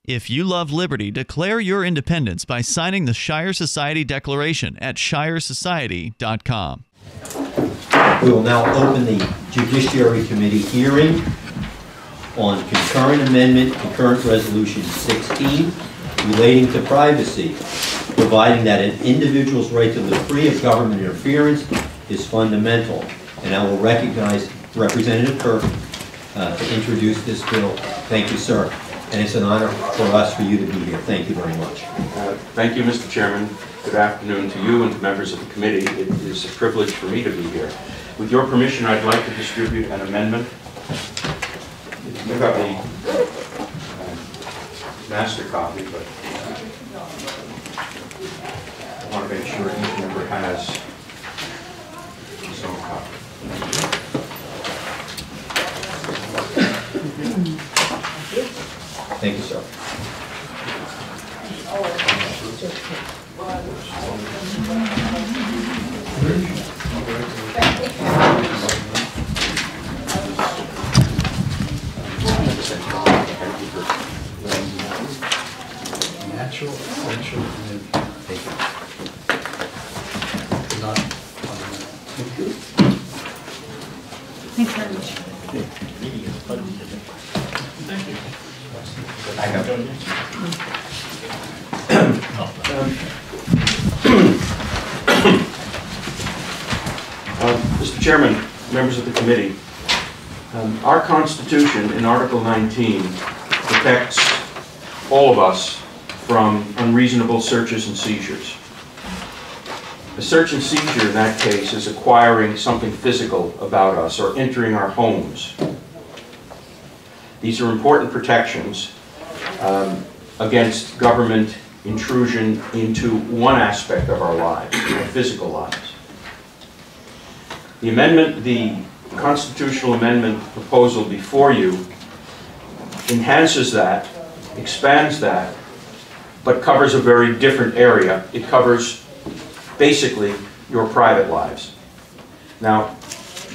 If you love liberty, declare your independence by signing the Shire Society Declaration at shiresociety.com. We will now open the Judiciary Committee hearing on concurrent amendment to current Resolution 16 relating to privacy, providing that an individual's right to live free of government interference is fundamental. And I will recognize Representative Kurk to introduce this bill. Thank you, sir. And it's an honor for us for you to be here. Thank you very much. Thank you, Mr. Chairman. Good afternoon to you and to members of the committee. It is a privilege for me to be here. With your permission, I'd like to distribute an amendment. You've got the master copy, but I want to make sure each member has his own copy. Thank you, sir. Natural, essential, and not fundamental. Thanks very much. Thank you. I have Mr. Chairman, members of the committee, our Constitution in Article 19 protects all of us from unreasonable searches and seizures. A search and seizure in that case is acquiring something physical about us or entering our homes. These are important protections against government intrusion into one aspect of our lives, our physical lives. The constitutional amendment proposal before you enhances that, expands that, but covers a very different area. It covers basically your private lives. Now,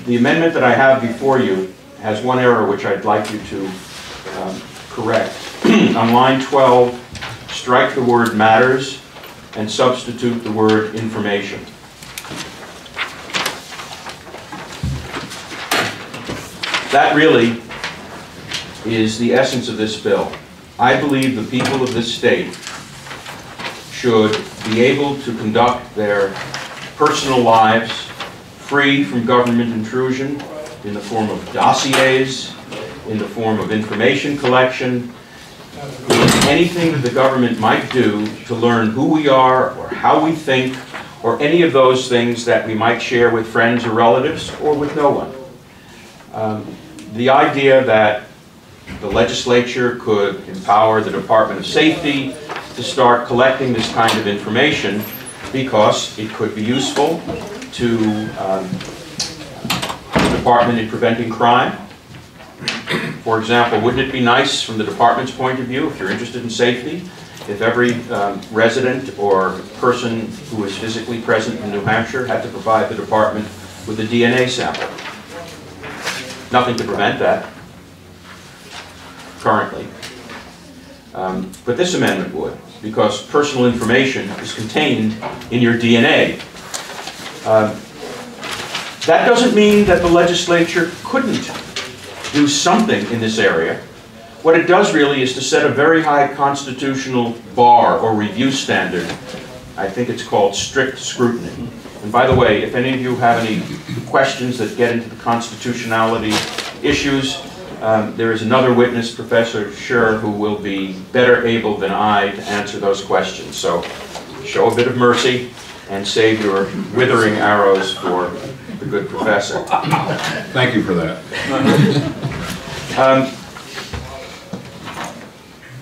the amendment that I have before you has one error which I'd like you to correct. On line 12, strike the word matters and substitute the word information. That really is the essence of this bill. I believe the people of this state should be able to conduct their personal lives free from government intrusion in the form of dossiers, in the form of information collection, anything that the government might do to learn who we are or how we think or any of those things that we might share with friends or relatives or with no one. The idea that the legislature could empower the Department of Safety to start collecting this kind of information because it could be useful to the department in preventing crime. For example, wouldn't it be nice from the department's point of view, if you're interested in safety, if every resident or person who is physically present in New Hampshire had to provide the department with a DNA sample? Nothing to prevent that currently. But this amendment would, because personal information is contained in your DNA. That doesn't mean that the legislature couldn't do something in this area. What it does really is to set a very high constitutional bar or review standard. I think it's called strict scrutiny. And by the way, if any of you have any questions that get into the constitutionality issues, there is another witness, Professor Scher, who will be better able than I to answer those questions. So show a bit of mercy and save your withering arrows for the good professor. Thank you for that.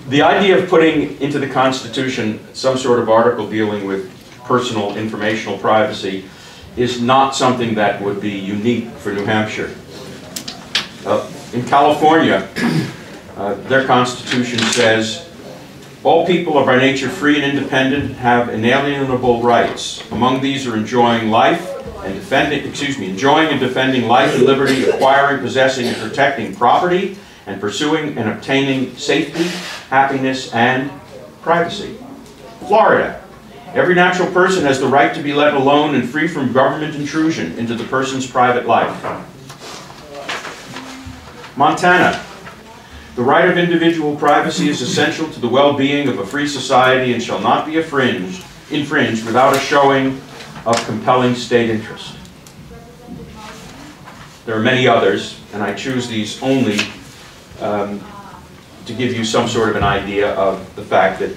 The idea of putting into the Constitution some sort of article dealing with personal informational privacy is not something that would be unique for New Hampshire. In California, their Constitution says, all people are by nature free and independent, have inalienable rights. Among these are enjoying life and defending life and liberty, acquiring, possessing, and protecting property, and pursuing and obtaining safety, happiness, and privacy. Florida. Every natural person has the right to be let alone and free from government intrusion into the person's private life. Montana. The right of individual privacy is essential to the well-being of a free society and shall not be infringed without a showing of compelling state interest. There are many others, and I choose these only to give you some sort of an idea of the fact that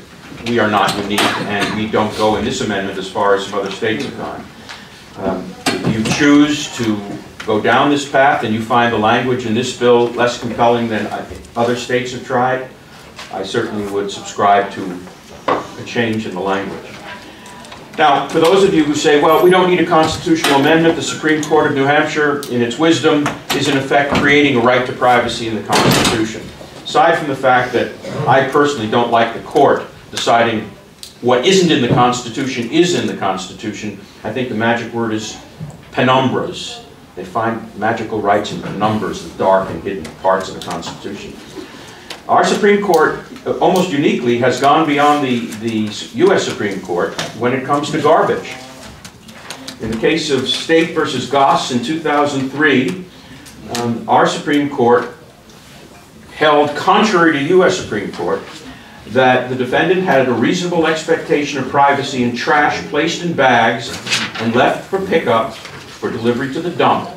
we are not unique and we don't go in this amendment as far as some other states have gone. If you choose to go down this path and you find the language in this bill less compelling than other states have tried, I certainly would subscribe to a change in the language. Now, for those of you who say, well, we don't need a constitutional amendment, the Supreme Court of New Hampshire, in its wisdom, is in effect creating a right to privacy in the Constitution. Aside from the fact that I personally don't like the court deciding what isn't in the Constitution is in the Constitution, I think the magic word is penumbras. They find magical rights in penumbras, the dark and hidden parts of the Constitution. Our Supreme Court, almost uniquely, has gone beyond the U.S. Supreme Court when it comes to garbage. In the case of State versus Goss in 2003, our Supreme Court held, contrary to U.S. Supreme Court, that the defendant had a reasonable expectation of privacy in trash placed in bags and left for pickup for delivery to the dump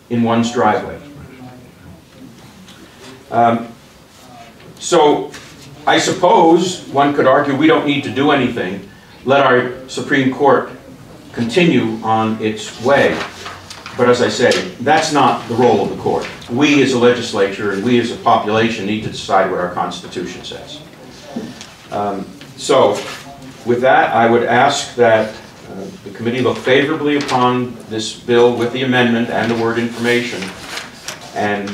in one's driveway. So I suppose one could argue we don't need to do anything. Let our Supreme Court continue on its way. But as I say, that's not the role of the court. We as a legislature and we as a population need to decide what our Constitution says. So with that, I would ask that the committee look favorably upon this bill with the amendment and the word information, and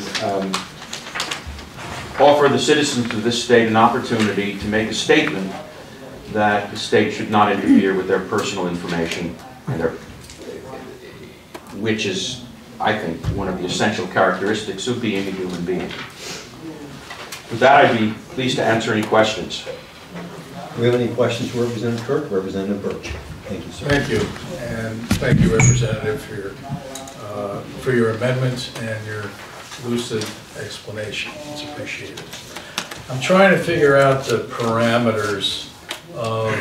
offer the citizens of this state an opportunity to make a statement that the state should not interfere with their personal information, and which is, I think, one of the essential characteristics of being a human being. With that, I'd be pleased to answer any questions. Do we have any questions for Representative Kurk? Representative Birch. Thank you, sir. Thank you, and thank you, Representative, for your amendment and your lucid explanation. It's appreciated. I'm trying to figure out the parameters of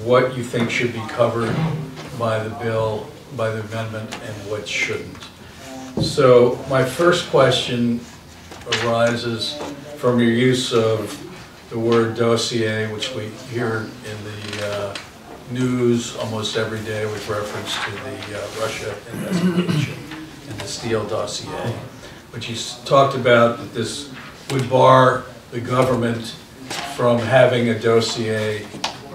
what you think should be covered by the bill, by the amendment, and what shouldn't. So my first question arises from your use of the word dossier, which we hear in the news almost every day with reference to the Russia investigation and the Steele dossier. But you talked about that this would bar the government from having a dossier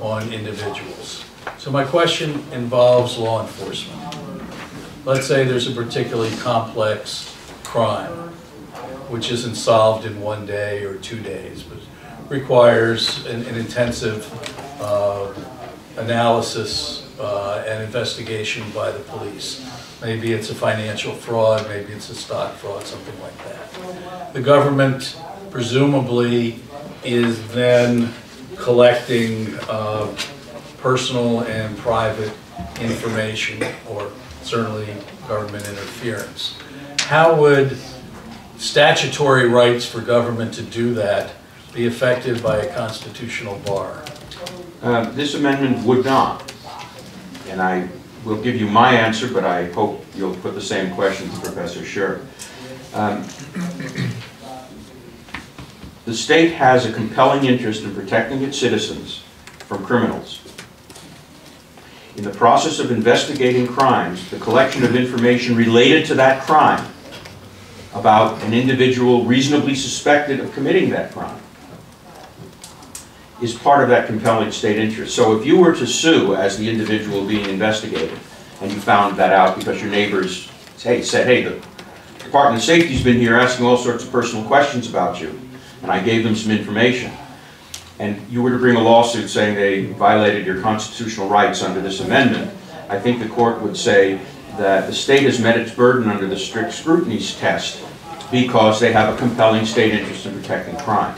on individuals. So my question involves law enforcement. Let's say there's a particularly complex crime, which isn't solved in 1 day or 2 days, but requires an intensive analysis and investigation by the police. Maybe it's a financial fraud, maybe it's a stock fraud, something like that. The government presumably is then collecting personal and private information, or certainly government interference. How would statutory rights for government to do that be affected by a constitutional bar? This amendment would not. And I will give you my answer, but I hope you'll put the same question to Professor Scher. The state has a compelling interest in protecting its citizens from criminals. In the process of investigating crimes, the collection of information related to that crime about an individual reasonably suspected of committing that crime is part of that compelling state interest. So if you were to sue as the individual being investigated, and you found that out because your neighbors said, hey, the Department of Safety's been here asking all sorts of personal questions about you, and I gave them some information, and you were to bring a lawsuit saying they violated your constitutional rights under this amendment, I think the court would say that the state has met its burden under the strict scrutiny test because they have a compelling state interest in protecting crime.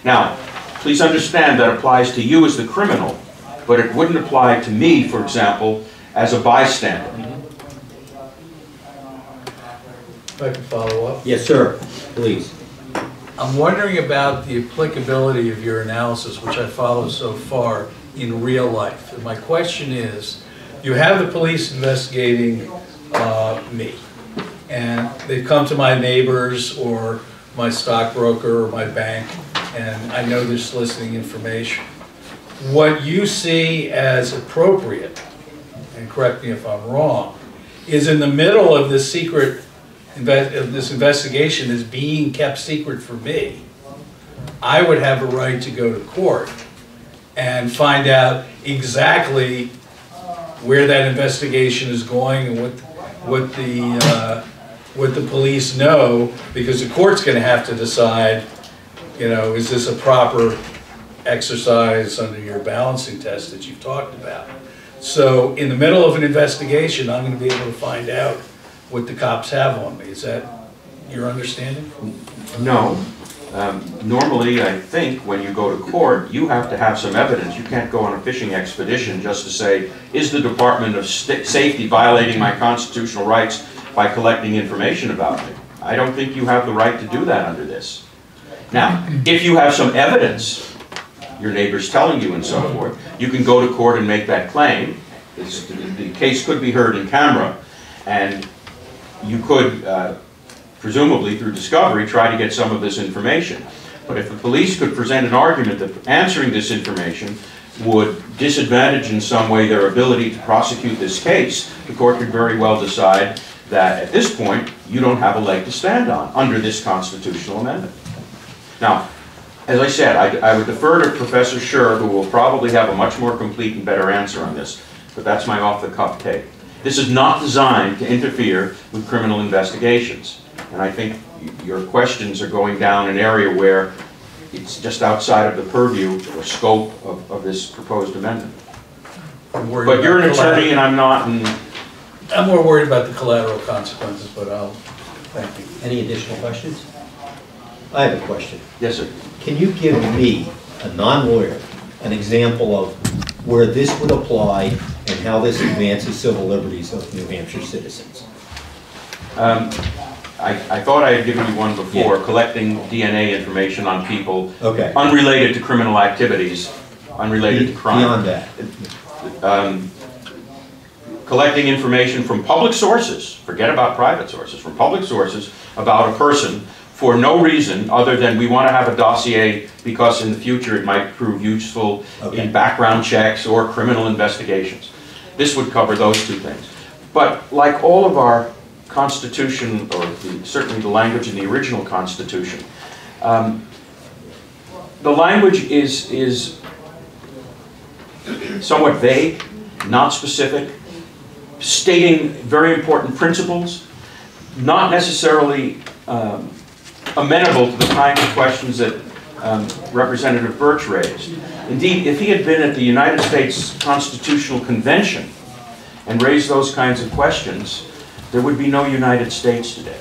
Now, please understand that applies to you as the criminal, but it wouldn't apply to me, for example, as a bystander. If I can follow up. Yes, sir, please. I'm wondering about the applicability of your analysis, which I follow so far, in real life. And my question is, you have the police investigating me, and they've come to my neighbors or my stockbroker or my bank, and I know they're soliciting information. What you see as appropriate, and correct me if I'm wrong, is in the middle of this this investigation is being kept secret for me, I would have a right to go to court and find out exactly where that investigation is going and what the police know, because the court's going to have to decide, you know, is this a proper exercise under your balancing test that you've talked about. So in the middle of an investigation, I'm going to be able to find out what the cops have on me. Is that your understanding? No. Normally, I think when you go to court, you have to have some evidence. You can't go on a fishing expedition just to say, is the Department of Safety violating my constitutional rights by collecting information about me? I don't think you have the right to do that under this. Now, if you have some evidence, your neighbor's telling you and so forth, you can go to court and make that claim. The case could be heard in camera, and you could, presumably through discovery, try to get some of this information. But if the police could present an argument that answering this information would disadvantage in some way their ability to prosecute this case, the court could very well decide that at this point you don't have a leg to stand on under this constitutional amendment. Now, as I said, I would defer to Professor Scher, who will probably have a much more complete and better answer on this, but that's my off-the-cuff take. This is not designed to interfere with criminal investigations. And I think your questions are going down an area where it's just outside of the purview or scope of this proposed amendment. But you're an attorney and I'm not. And I'm more worried about the collateral consequences, but thank you. Any additional questions? I have a question. yes, sir. Can you give me, a non-lawyer, an example of where this would apply and how this advances civil liberties of New Hampshire citizens? I thought I had given you one before, collecting DNA information on people unrelated to criminal activities, unrelated to crime. Beyond that. Collecting information from public sources, forget about private sources, from public sources about a person for no reason other than we want to have a dossier because in the future it might prove useful in background checks or criminal investigations. This would cover those two things. But like all of our Constitution, or certainly the language in the original Constitution, the language is somewhat vague, not specific, stating very important principles, not necessarily amenable to the kinds of questions that Representative Birch raised. Indeed, if he had been at the United States Constitutional Convention and raised those kinds of questions, there would be no United States today.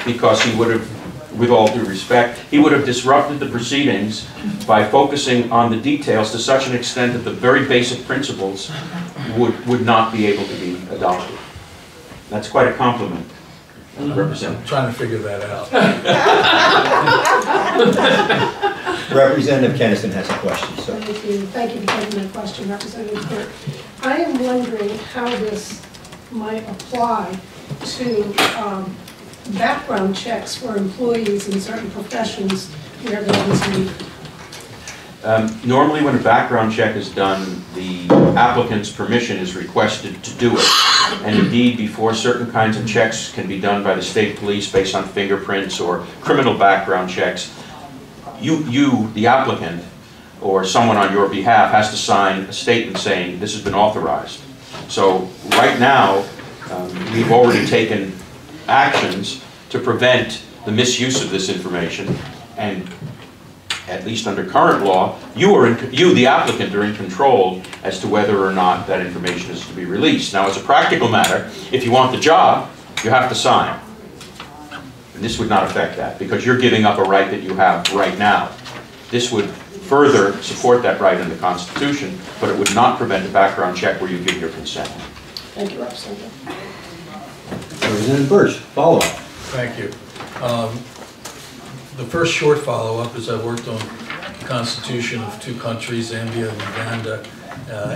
Because he would have, with all due respect, he would have disrupted the proceedings by focusing on the details to such an extent that the very basic principles would not be able to be adopted. That's quite a compliment, Representative. I'm trying to figure that out. Representative Kennison has a question, sir. Thank you. Thank you for taking my question, Representative Kurk. I am wondering how this might apply to background checks for employees in certain professions where there is need. Normally when a background check is done, the applicant's permission is requested to do it. And indeed, before certain kinds of checks can be done by the state police based on fingerprints or criminal background checks, you, the applicant, or someone on your behalf has to sign a statement saying this has been authorized. So right now, we've already taken actions to prevent the misuse of this information, and at least under current law, you, the applicant, are in control as to whether or not that information is to be released. Now, as a practical matter, if you want the job, you have to sign. And this would not affect that, because you're giving up a right that you have right now. This would further support that right in the Constitution, but it would not prevent a background check where you give your consent. Thank you, Representative. Representative Birch, follow-up. Thank you. The first short follow-up is I've worked on the Constitution of two countries, Zambia and Uganda,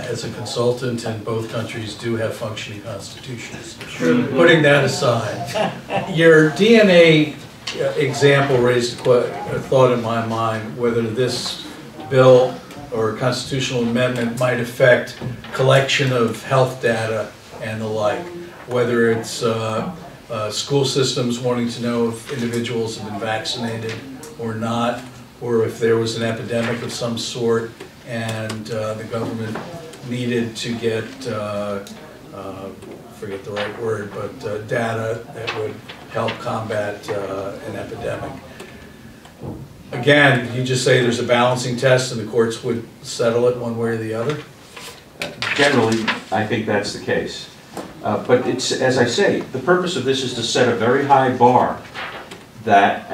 as a consultant, and both countries do have functioning constitutions. Putting that aside, your DNA example raised a thought in my mind whether this bill or constitutional amendment might affect collection of health data and the like, whether it's school systems wanting to know if individuals have been vaccinated or not, or if there was an epidemic of some sort and the government needed to get, forget the right word, but data that would help combat an epidemic. Again, you just say there's a balancing test and the courts would settle it one way or the other? Generally, I think that's the case. But it's, as I say, the purpose of this is to set a very high bar that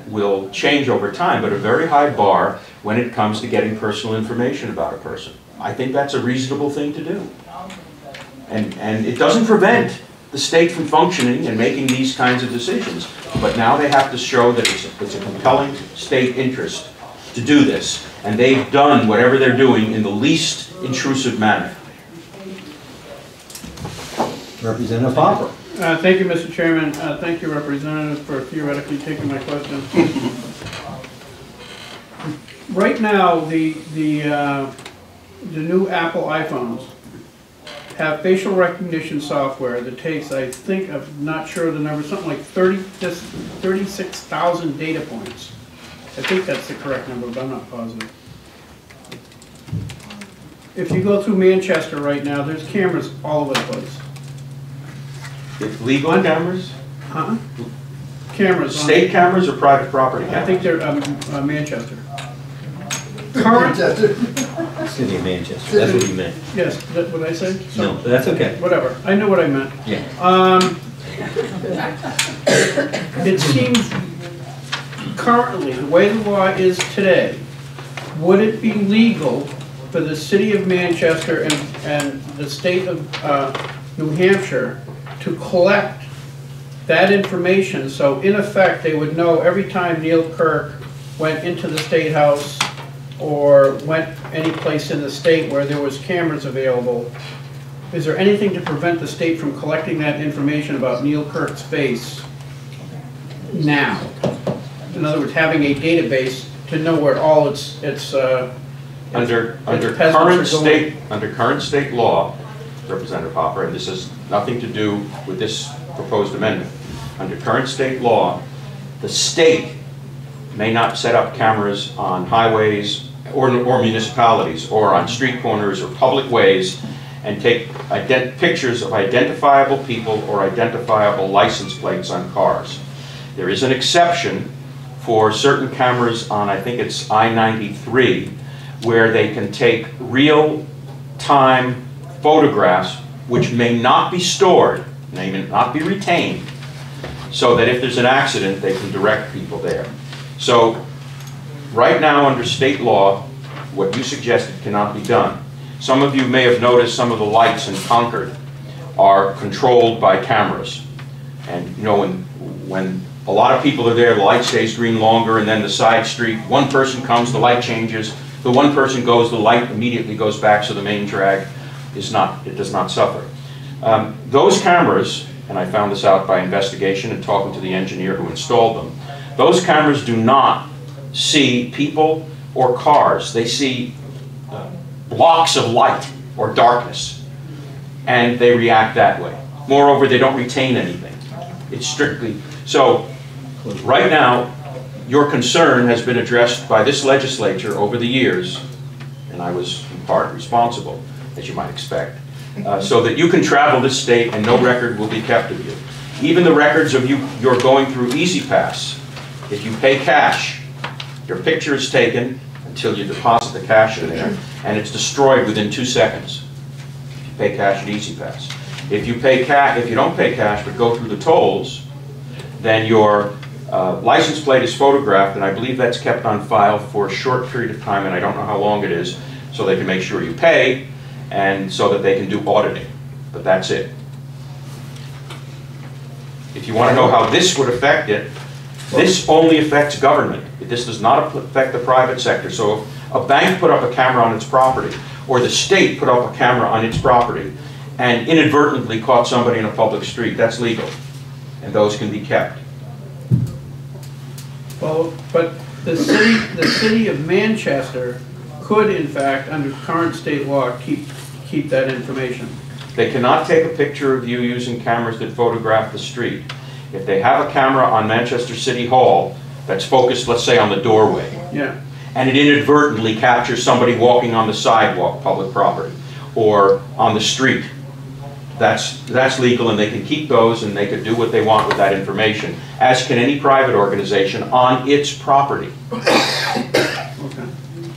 will change over time, but a very high bar when it comes to getting personal information about a person. I think that's a reasonable thing to do. And it doesn't prevent the state from functioning and making these kinds of decisions, but now they have to show that it's a compelling state interest to do this, and they've done whatever they're doing in the least intrusive manner. Representative Hopper. Thank you, Mr. Chairman. Thank you, Representative, for theoretically taking my question. Right now, the new Apple iPhones have facial recognition software that takes, I think, I'm not sure of the number, something like 36,000 data points. I think that's the correct number, but I'm not positive. If you go through Manchester right now, there's cameras all over the place. Legal cameras? Huh? Cameras. State cameras or private property cameras? I think they're Manchester. Current. City of Manchester, that's what you meant. Yes, what did I say? No, that's okay. Whatever, I know what I meant. Yeah. It seems currently, the way the law is today, would it be legal for the city of Manchester and the state of New Hampshire to collect that information, so in effect they would know every time Neal Kurk went into the State House or went any place in the state where there was cameras available? Is there anything to prevent the state from collecting that information about Neal Kurk's face now? In other words, having a database to know where all under current state law, Representative Hopper, and this has nothing to do with this proposed amendment. Under current state law, the state may not set up cameras on highways or municipalities or on street corners or public ways and take pictures of identifiable people or identifiable license plates on cars. There is an exception for certain cameras on, I think it's I-93, where they can take real-time photographs which may not be stored, may not be retained, so that if there's an accident, they can direct people there. So, right now under state law, what you suggested cannot be done. Some of you may have noticed some of the lights in Concord are controlled by cameras. And you know, when a lot of people are there, the light stays green longer, and then the side street, one person comes, the light changes, the one person goes, the light immediately goes back, so the main drag does not suffer. Those cameras, and I found this out by investigation and talking to the engineer who installed them, those cameras do not see people or cars. They see blocks of light or darkness, and they react that way. Moreover, they don't retain anything. It's strictly, so right now, your concern has been addressed by this legislature over the years, and I was in part responsible, as you might expect, so that you can travel this state and no record will be kept of you. Even the records of you're going through Easy Pass. If you pay cash, your picture is taken until you deposit the cash in there, and it's destroyed within 2 seconds. If you pay cash at Easy Pass. If you don't pay cash but go through the tolls, then your license plate is photographed, and I believe that's kept on file for a short period of time, and I don't know how long it is, so they can make sure you pay, and so that they can do auditing. But that's it. If you want to know how this would affect it, this only affects government. This does not affect the private sector. So if a bank put up a camera on its property, or the state put up a camera on its property, and inadvertently caught somebody in a public street, that's legal, and those can be kept. Well, but the city of Manchester could, in fact, under current state law, keep that information. They cannot take a picture of you using cameras that photograph the street. If they have a camera on Manchester City Hall that's focused, let's say, on the doorway, Yeah. and it inadvertently captures somebody walking on the sidewalk, public property, or on the street, that's legal, and they can keep those, and they can do what they want with that information, as can any private organization on its property. Okay.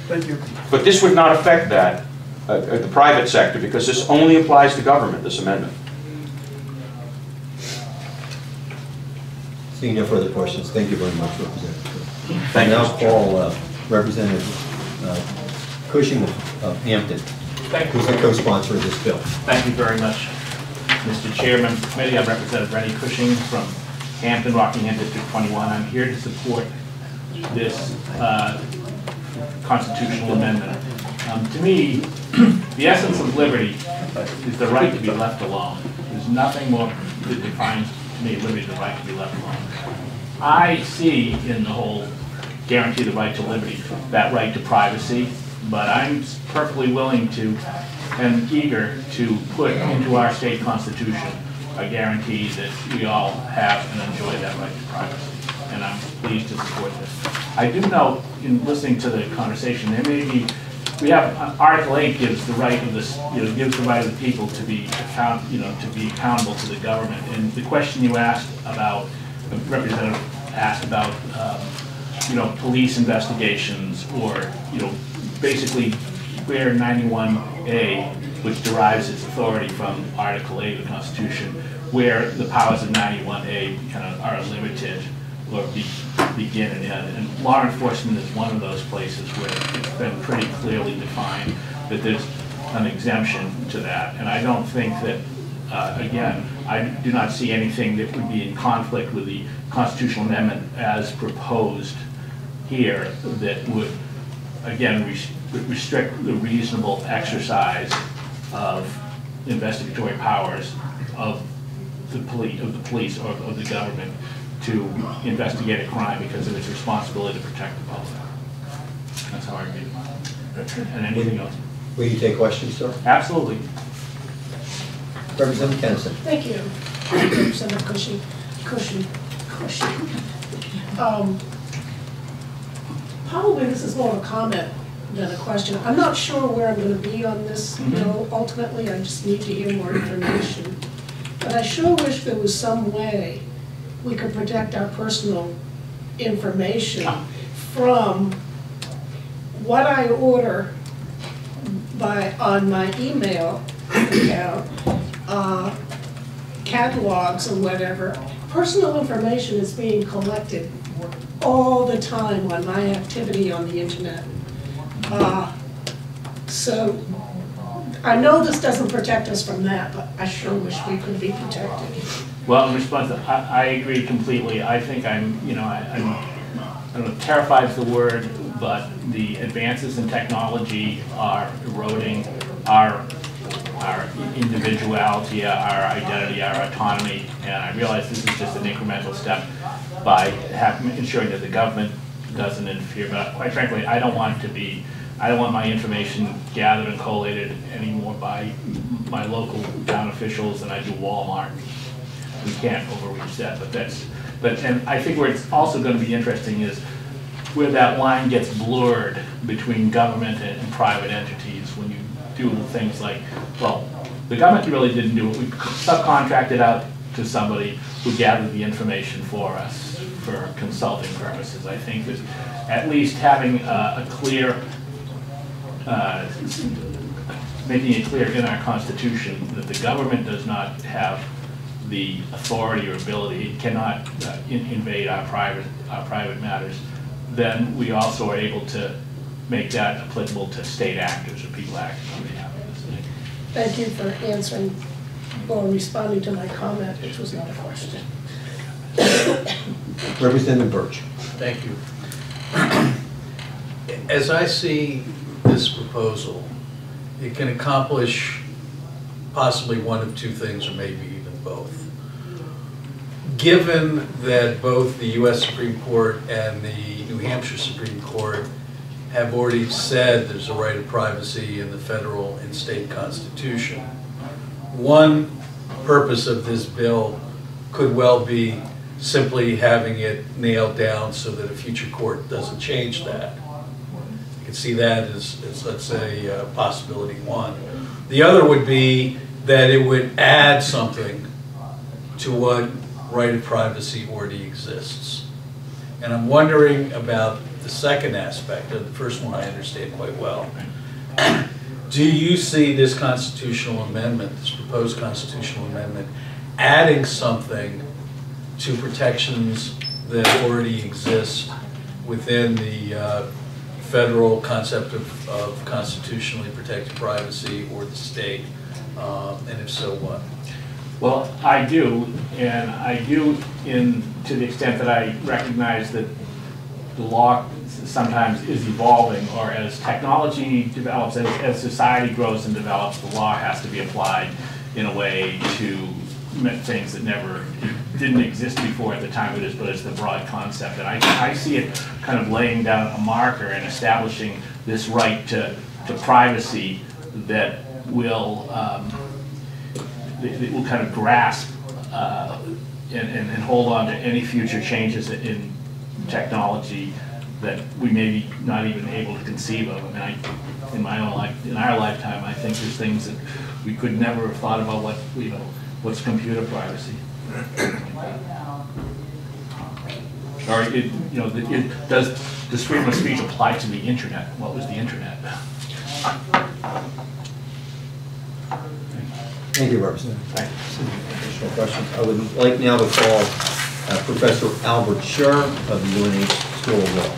Thank you. But this would not affect that, the private sector, because this only applies to government, this amendment. Seeing no further questions, thank you very much, Representative. Thank you, Now Mr. Chairman. call Representative Cushing of Hampton, who's the co-sponsor of this bill. Thank you very much, Mr. Chairman of the committee. I'm Representative Rennie Cushing from Hampton, Rockingham District 21. I'm here to support this constitutional amendment. To me, the essence of liberty is the right to be left alone. There's nothing more that defines, to me, liberty, the right to be left alone. I see in the whole guarantee the right to liberty, that right to privacy, but I'm perfectly willing to and eager to put into our state constitution a guarantee that we all have and enjoy that right to privacy. And I'm pleased to support this. I do note, in listening to the conversation, there may be, we have, Article 8 gives the right of this, gives the right of the people to be accountable to the government. And the question you asked about, the representative asked about, police investigations, or, basically where 91A, which derives its authority from Article 8 of the Constitution, where the powers of 91A kind of are limited or begin and end. And law enforcement is one of those places where it's been pretty clearly defined that there's an exemption to that. And I don't think that, again, I do not see anything that would be in conflict with the constitutional amendment as proposed here that would, again, restrict the reasonable exercise of investigatory powers of the police or of the government to investigate a crime because of its responsibility to protect the public. That's how I read it. And anything else? Will you take questions, sir? Absolutely. Representative Kennison. Thank you, Representative Cushing. Probably this is more of a comment than a question. I'm not sure where I'm going to be on this bill. Ultimately, I just need to hear more information. But I sure wish there was some way we could protect our personal information from what I order on my email account, catalogs or whatever. Personal information is being collected all the time on my activity on the internet. So I know this doesn't protect us from that, but I sure wish we could be protected. Well, in response, I agree completely. I think I don't know, terrified is the word, but the advances in technology are eroding our individuality, our identity, our autonomy, and I realize this is just an incremental step by ensuring that the government doesn't interfere. But quite frankly, I don't want my information gathered and collated anymore by my local town officials than I do Walmart. We can't overreach that, and I think where it's also going to be interesting is where that line gets blurred between government and private entities when you do things like, well, the government really didn't do it. We subcontracted out to somebody who gathered the information for us for consulting purposes. I think that at least having a clear, making it clear in our Constitution that the government does not have the authority or ability, it cannot invade our private matters, then we also are able to make that applicable to state actors or people acting on behalf of the state. Thank you for answering or responding to my comment, which was not a question. Representative Birch. Thank you. As I see this proposal, it can accomplish possibly one of two things, or maybe even both. Given that both the U.S. Supreme Court and the New Hampshire Supreme Court have already said there's a right of privacy in the federal and state constitution, one purpose of this bill could well be simply having it nailed down so that a future court doesn't change that. You can see that as let's say, possibility one. The other would be that it would add something to what right of privacy already exists. And I'm wondering about the second aspect. The first one I understand quite well. Do you see this constitutional amendment, this proposed constitutional amendment, adding something to protections that already exist within the federal concept of constitutionally protected privacy, or the state, and if so, what? Well, I do, and I do to the extent that I recognize that the law sometimes is evolving, or as technology develops, as society grows and develops, the law has to be applied in a way to things that didn't exist before at the time it is, but it's the broad concept. And I see it kind of laying down a marker and establishing this right to privacy that will kind of grasp and hold on to any future changes in technology that we may be not even able to conceive of. I mean, in my own life, in our lifetime, I think there's things that we could never have thought about. What's computer privacy? Or does the freedom of speech apply to the internet? What was the internet? Thank you, Representative. Additional questions? I would like now to call Professor Albert Scher of the UNH School of Law.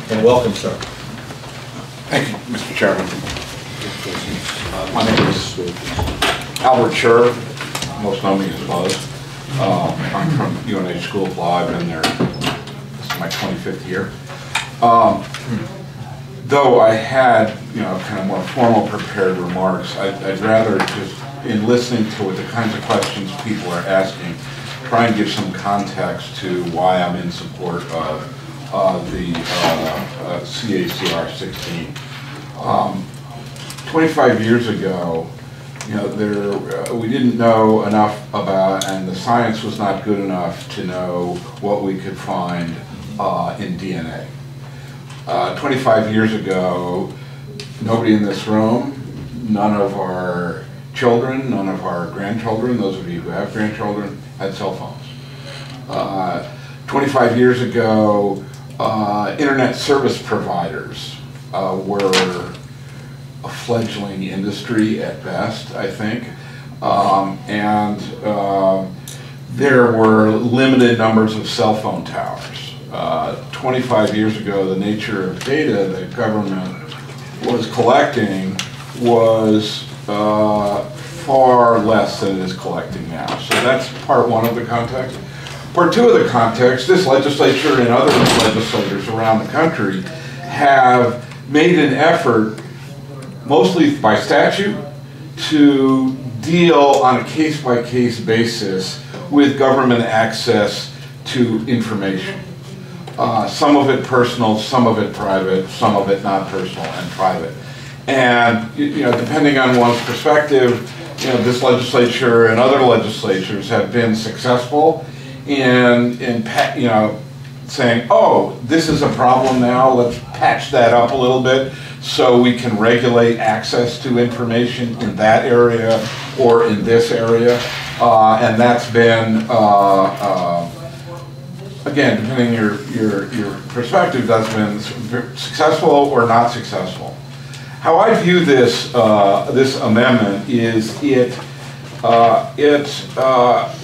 And welcome, sir. Thank you, Mr. Chairman. My name is Albert Scher, most know me as Buzz. I'm from UNH School of Law. I've been there, this is my 25th year. Though I had, kind of more formal prepared remarks, I'd rather just, in listening to the kinds of questions people are asking, try and give some context to why I'm in support of the CACR 16. 25 years ago, we didn't know enough about, and the science was not good enough to know what we could find in DNA. 25 years ago, nobody in this room, none of our children, none of our grandchildren, those of you who have grandchildren, had cell phones. 25 years ago, internet service providers were a fledgling industry at best, I think, and there were limited numbers of cell phone towers. 25 years ago, the nature of data that government was collecting was far less than it is collecting now. So that's part one of the context. Part two of the context, this legislature and other legislators around the country have made an effort, mostly by statute, to deal on a case-by-case basis with government access to information. Some of it personal, some of it private, some of it not personal and private. And depending on one's perspective, this legislature and other legislatures have been successful in saying, oh, this is a problem now, let's patch that up a little bit so we can regulate access to information in that area or in this area. And that's been, again, depending on your perspective, that's been successful or not successful. How I view this, this amendment is it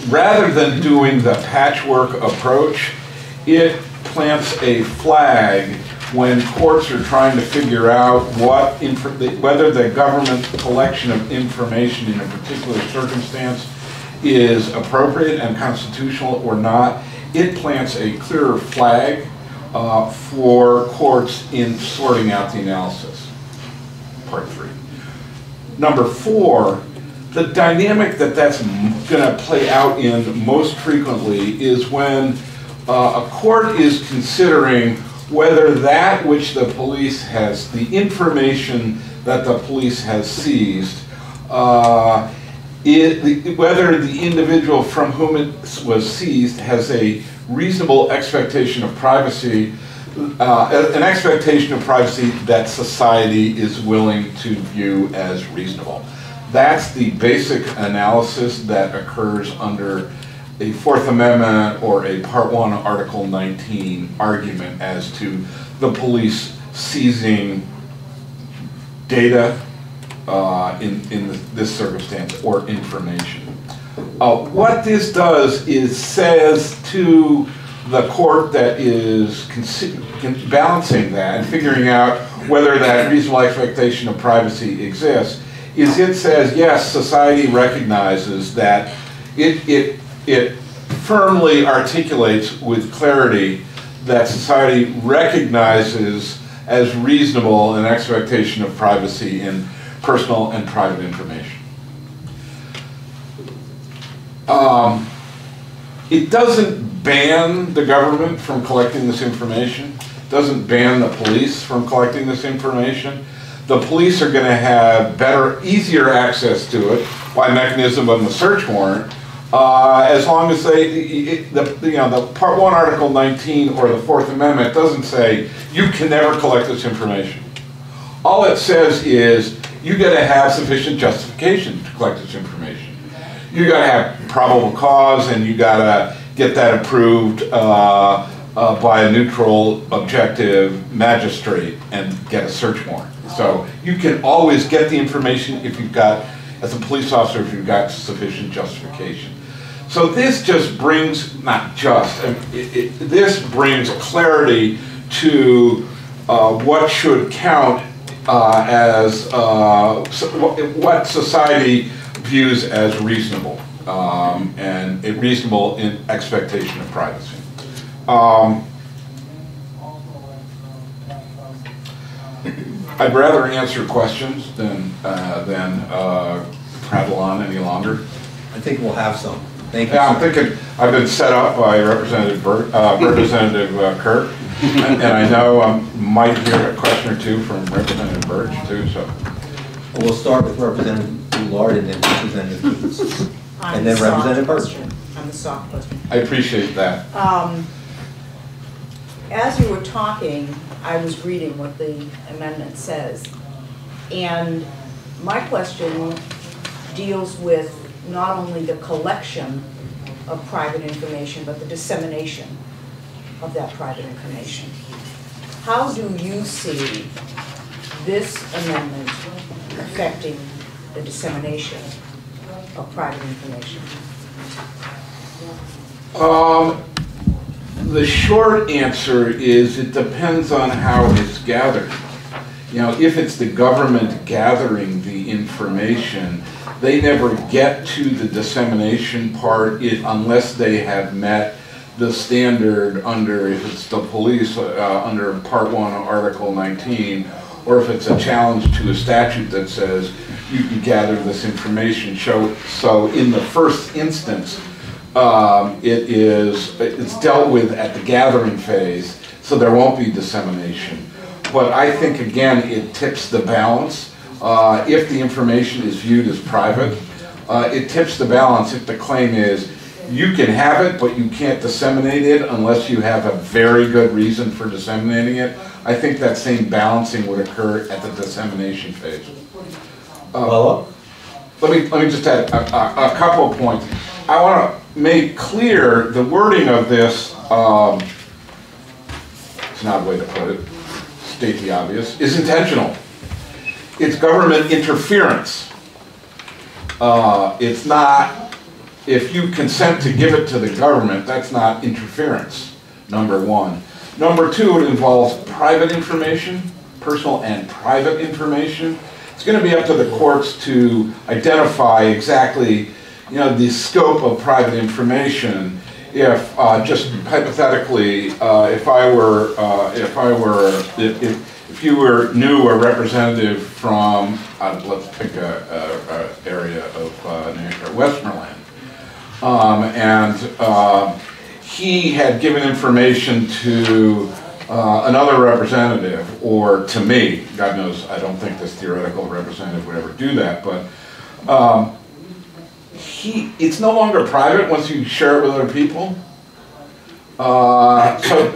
Rather than doing the patchwork approach, it plants a flag when courts are trying to figure out whether the government collection of information in a particular circumstance is appropriate and constitutional or not. It plants a clearer flag for courts in sorting out the analysis. Part 3. Number 4, the dynamic that's going to play out in most frequently is when a court is considering whether that which the police has, the information that the police has seized, whether the individual from whom it was seized has a reasonable expectation of privacy, an expectation of privacy that society is willing to view as reasonable. That's the basic analysis that occurs under a Fourth Amendment or a Part 1 Article 19 argument as to the police seizing data in this circumstance or information. What this does is says to the court that is balancing that and figuring out whether that reasonable expectation of privacy exists, is it says, yes, society recognizes that it firmly articulates with clarity that society recognizes as reasonable an expectation of privacy in personal and private information. It doesn't ban the government from collecting this information, doesn't ban the police from collecting this information. The police are going to have better, easier access to it by mechanism of the search warrant, as long as the Part 1 Article 19 or the Fourth Amendment doesn't say you can never collect this information. All it says is you got to have sufficient justification to collect this information. You got to have probable cause, and you got to get that approved by a neutral, objective magistrate and get a search warrant. So you can always get the information if you've got, as a police officer, if you've got sufficient justification. So this just brings, not just, this brings clarity to what should count as what society views as reasonable, and reasonable in expectation of privacy. I'd rather answer questions than prattle on any longer. I think we'll have some. Thank you. Yeah, I'm thinking I've been set up by Representative Kurk, and I know I might hear a question or two from Representative Birch too. So we'll start with Representative Goulart and then Representative Keats, and then Representative Birch. On the soft question. I appreciate that. As you were talking, I was reading what the amendment says, and my question deals with not only the collection of private information, but the dissemination of that private information. How do you see this amendment affecting the dissemination of private information? The short answer is it depends on how it's gathered. You know, if it's the government gathering the information, they never get to the dissemination part unless they have met the standard under, if it's the police, under Part 1 Article 19, or if it's a challenge to a statute that says you can gather this information. So in the first instance, it's dealt with at the gathering phase, so there won't be dissemination. But I think, again, it tips the balance. If the information is viewed as private, it tips the balance if the claim is you can have it, but you can't disseminate it unless you have a very good reason for disseminating it. I think that same balancing would occur at the dissemination phase. Let me just add a couple of points. I want to make clear the wording of this, it's not a way to put it, state the obvious, is intentional. It's government interference. It's not, if you consent to give it to the government, that's not interference, number one. Number two, it involves private information, personal and private information. It's going to be up to the courts to identify exactly, you know, the scope of private information. If just hypothetically, if you knew a representative from, let's pick a area of New Hampshire, Westmoreland, and he had given information to another representative, or to me, God knows, I don't think this theoretical representative would ever do that, but it's no longer private once you share it with other people. So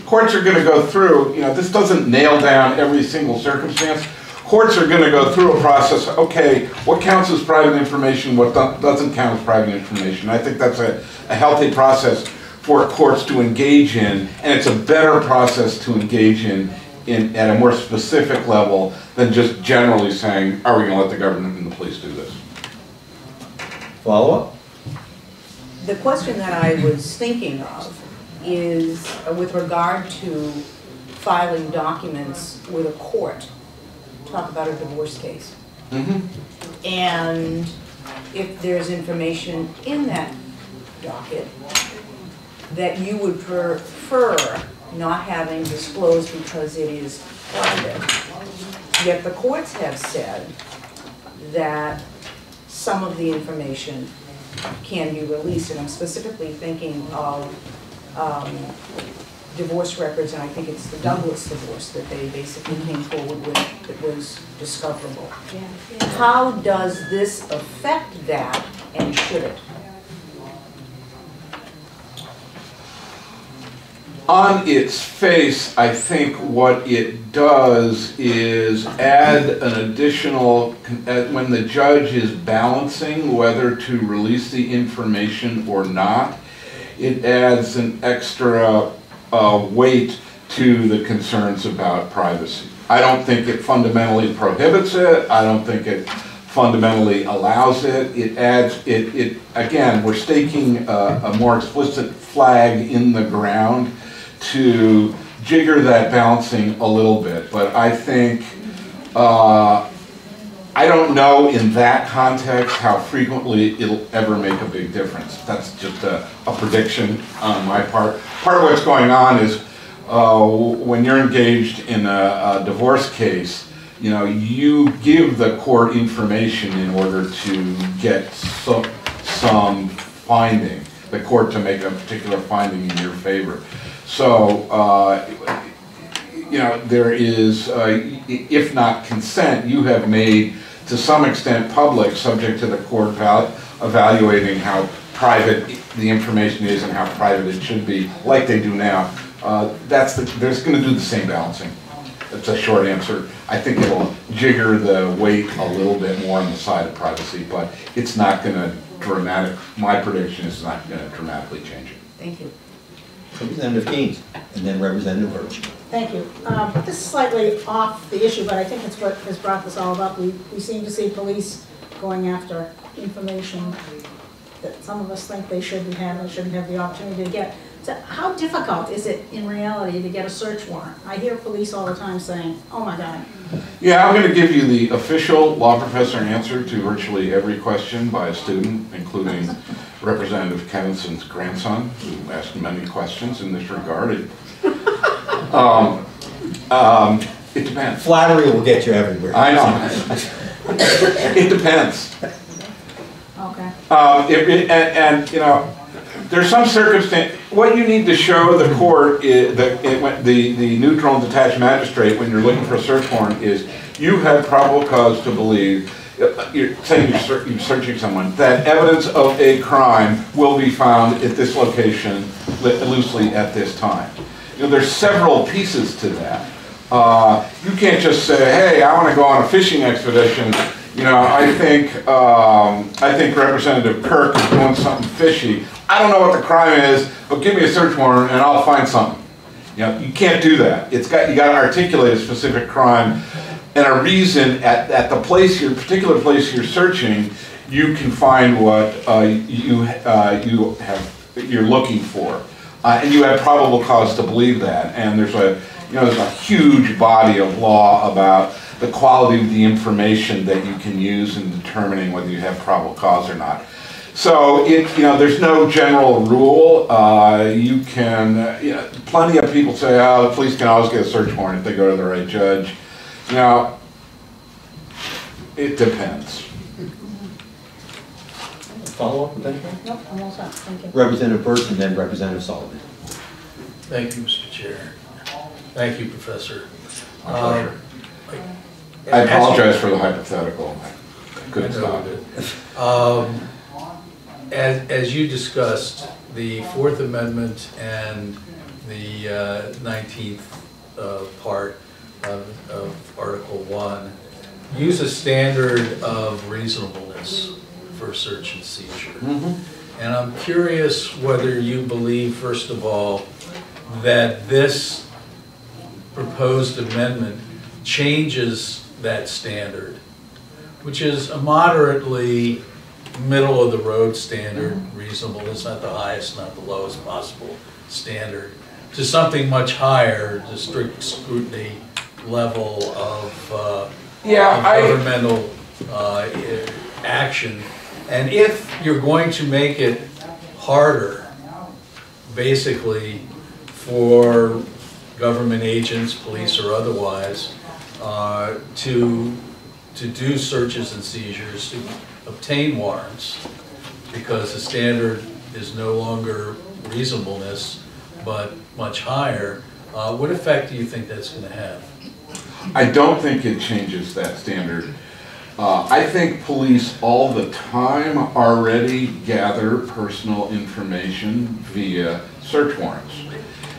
courts are going to go through, you know, this doesn't nail down every single circumstance. Courts are going to go through a process, okay, what counts as private information, what doesn't count as private information. I think that's a healthy process for courts to engage in, and it's a better process to engage in at a more specific level than just generally saying, are we going to let the government and the police do this? Follow-up? The question that I was thinking of is with regard to filing documents with a court. Talk about a divorce case. Mm-hmm. And if there's information in that docket that you would prefer not having disclosed because it is private, yet the courts have said that some of the information can be released, and I'm specifically thinking of divorce records, and I think it's the Douglas divorce that they basically came forward with that was discoverable. How does this affect that, and should it? On its face, I think what it does is add an additional, when the judge is balancing whether to release the information or not, it adds an extra weight to the concerns about privacy. I don't think it fundamentally prohibits it. I don't think it fundamentally allows it. It adds, again, we're staking a more explicit flag in the ground to jigger that balancing a little bit. But I think, I don't know in that context how frequently it'll ever make a big difference. That's just a prediction on my part. Part of what's going on is when you're engaged in a divorce case, you know, you give the court information in order to get some finding, the court to make a particular finding in your favor. So, you know, there is, if not consent, you have made to some extent public, subject to the court evaluating how private the information is and how private it should be, like they do now. There's going to do the same balancing. That's a short answer. I think it'll jigger the weight a little bit more on the side of privacy, but it's not going to my prediction is not going to dramatically change it. Thank you. Representative Keynes, and then Representative Birch. Thank you. This is slightly off the issue, but I think it's what has brought this all up. We seem to see police going after information that some of us think they shouldn't have and shouldn't have the opportunity to get. So how difficult is it in reality to get a search warrant? I hear police all the time saying, oh my God. Yeah, I'm going to give you the official law professor answer to virtually every question by a student, including Representative Kevinson's grandson, who asked many questions in this regard. It depends. Flattery will get you everywhere. I know. It depends. Okay. And you know, there's some circumstance. What you need to show the court is the neutral and detached magistrate when you're looking for a search warrant is you have probable cause to believe. You're saying you're searching someone, that evidence of a crime will be found at this location loosely at this time. You know, there's several pieces to that. You can't just say, hey, I want to go on a fishing expedition. You know, I think Representative Kurk is doing something fishy. I don't know what the crime is, but give me a search warrant and I'll find something. You know, you can't do that. You got to articulate a specific crime and a reason at the place, your particular place you're searching, you can find what you're looking for, and you have probable cause to believe that. And there's a huge body of law about the quality of the information that you can use in determining whether you have probable cause or not. So there's no general rule. You can, plenty of people say, oh, the police can always get a search warrant if they go to the right judge. It depends. Follow up with anything? Nope, I'm all set, thank you. Representative Burke and then Representative Sullivan. Thank you, Mr. Chair. Thank you, Professor. I apologize for the hypothetical. I couldn't stop it. As you discussed, the Fourth Amendment and the 19th part of Article 1 use a standard of reasonableness for search and seizure. And I'm curious whether you believe, first of all, that this proposed amendment changes that standard, which is a moderately middle-of-the-road standard, reasonableness, not the highest, not the lowest possible standard, to something much higher, the strict scrutiny level of governmental action. And if you're going to make it harder, basically, for government agents, police or otherwise, to do searches and seizures, to obtain warrants, because the standard is no longer reasonableness, but much higher, what effect do you think that's going to have? I don't think it changes that standard. I think police all the time already gather personal information via search warrants.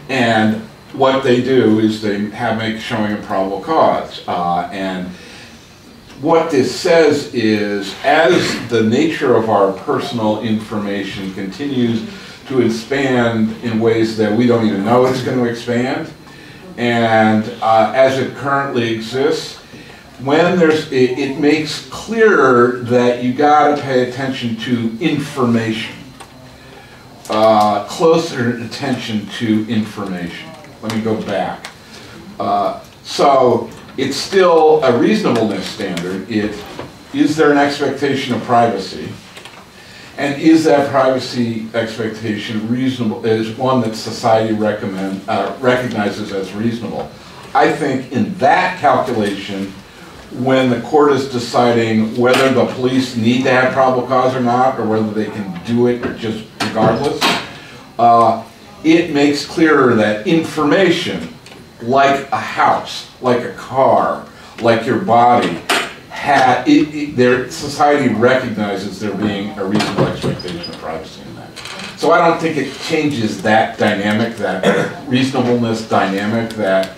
And what they do is they make showing a probable cause. And what this says is, as the nature of our personal information continues to expand in ways that we don't even know it's going to expand, and as it currently exists, when it makes clearer that you got to pay attention to information, closer attention to information. Let me go back. So it's still a reasonableness standard. Is there an expectation of privacy? And is that privacy expectation reasonable, is one that society recognizes as reasonable? I think in that calculation, when the court is deciding whether the police need to have probable cause or not, or whether they can do it just regardless, it makes clearer that information, like a house, like a car, like your body, their society recognizes there being a reasonable expectation of privacy in that. So I don't think it changes that dynamic, that reasonableness dynamic that